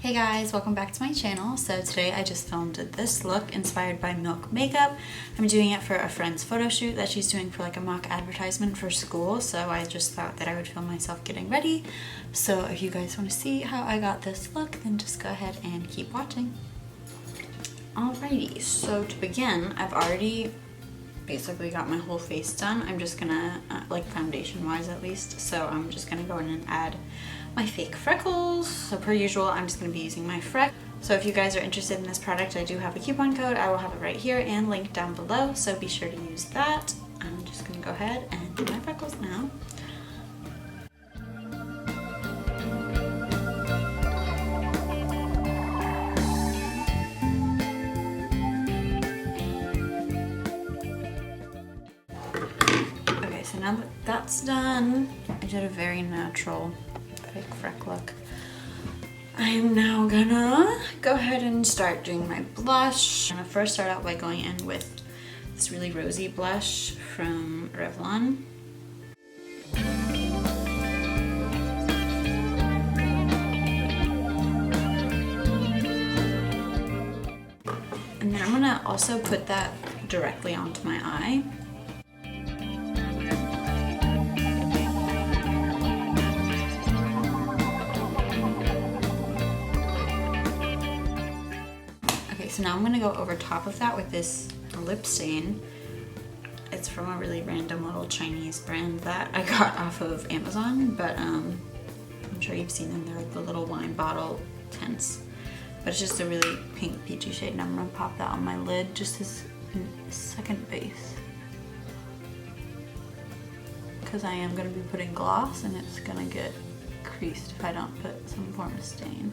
Hey guys, welcome back to my channel. So today I just filmed this look inspired by Milk Makeup. I'm doing it for a friend's photo shoot that she's doing for like a mock advertisement for school. So I just thought that I would film myself getting ready. So if you guys want to see how I got this look, then just go ahead and keep watching. Alrighty, so to begin, I've already basically got my whole face done. I'm just gonna, like foundation wise at least, so I'm just gonna go in and add my fake freckles. So per usual, I'm just going to be using my Freck. So if you guys are interested in this product, I do have a coupon code. I will have it right here and linked down below, so be sure to use that. I'm just going to go ahead and do my freckles now. Okay, so now that that's done, I did a very natural fake Freck look. I am now gonna go ahead and start doing my blush. I'm gonna first start out by going in with this really rosy blush from Revlon. And then I'm gonna also put that directly onto my eye. So now I'm going to go over top of that with this lip stain. It's from a really random little Chinese brand that I got off of Amazon, but I'm sure you've seen them. They're like the little wine bottle tints. But it's just a really pink peachy shade, and I'm going to pop that on my lid just as a second base. Because I am going to be putting gloss and it's going to get creased if I don't put some form of stain.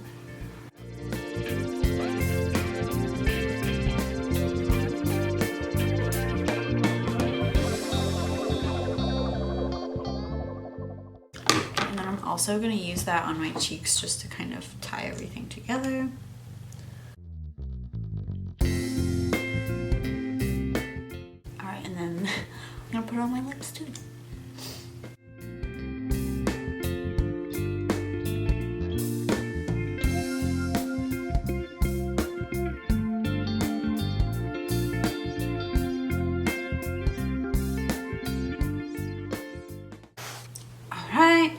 Also going to use that on my cheeks just to kind of tie everything together. Alright, and then I'm going to put on my lips too.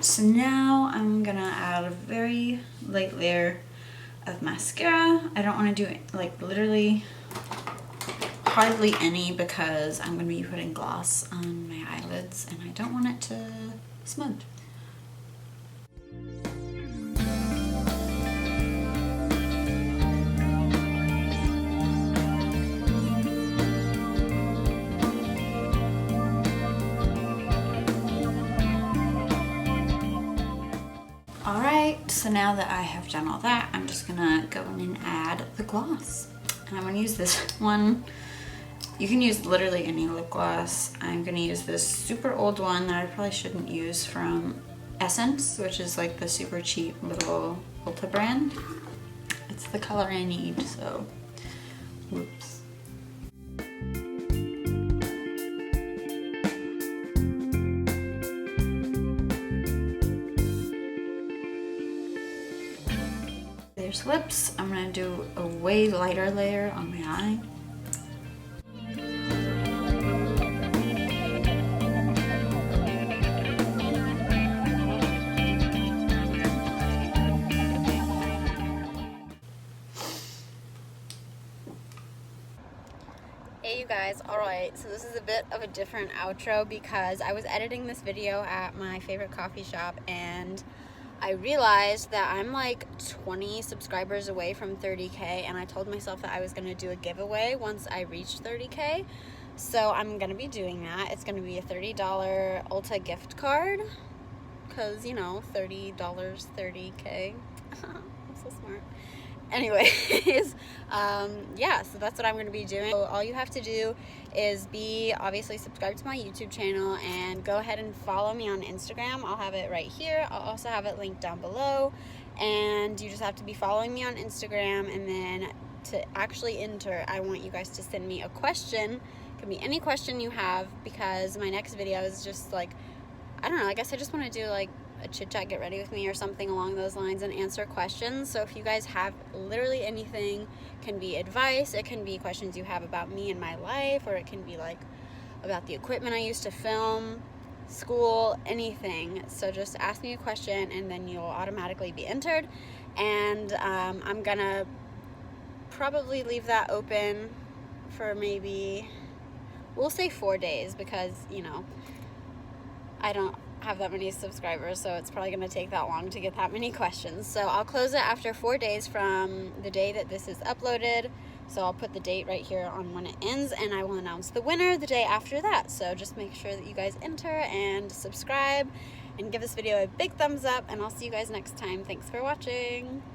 So now I'm gonna add a very light layer of mascara. I don't want to do like literally hardly any because I'm gonna be putting gloss on my eyelids and I don't want it to smudge. Alright, so now that I have done all that, I'm just gonna go in and add the gloss. And I'm gonna use this one. You can use literally any lip gloss. I'm gonna use this super old one that I probably shouldn't use from Essence, which is like the super cheap little Ulta brand. It's the color I need, so whoops. There's lips. I'm gonna do a way lighter layer on my eye. Hey you guys, alright, so this is a bit of a different outro because I was editing this video at my favorite coffee shop and I realized that I'm like 20 subscribers away from 30K, and I told myself that I was going to do a giveaway once I reached 30K. So I'm going to be doing that. It's going to be a $30 Ulta gift card because, you know, $30, 30K. I'm so smart. Anyways, yeah, so that's what I'm going to be doing. So all you have to do is be obviously subscribed to my YouTube channel and go ahead and follow me on Instagram. I'll have it right here. I'll also have it linked down below, and you just have to be following me on Instagram. And then to actually enter, I want you guys to send me a question. It can be any question you have, because my next video is just like, I don't know, I guess I just want to do like a chit chat, get ready with me or something along those lines and answer questions. So if you guys have literally anything, it can be advice, it can be questions you have about me and my life, or it can be like about the equipment I used to film, school, anything. So just ask me a question and then you'll automatically be entered. And I'm gonna probably leave that open for maybe, we'll say 4 days, because you know I don't have that many subscribers, so it's probably going to take that long to get that many questions. So I'll close it after 4 days from the day that this is uploaded. So I'll put the date right here on when it ends, and I will announce the winner the day after that. So just make sure that you guys enter and subscribe and give this video a big thumbs up, and I'll see you guys next time. Thanks for watching.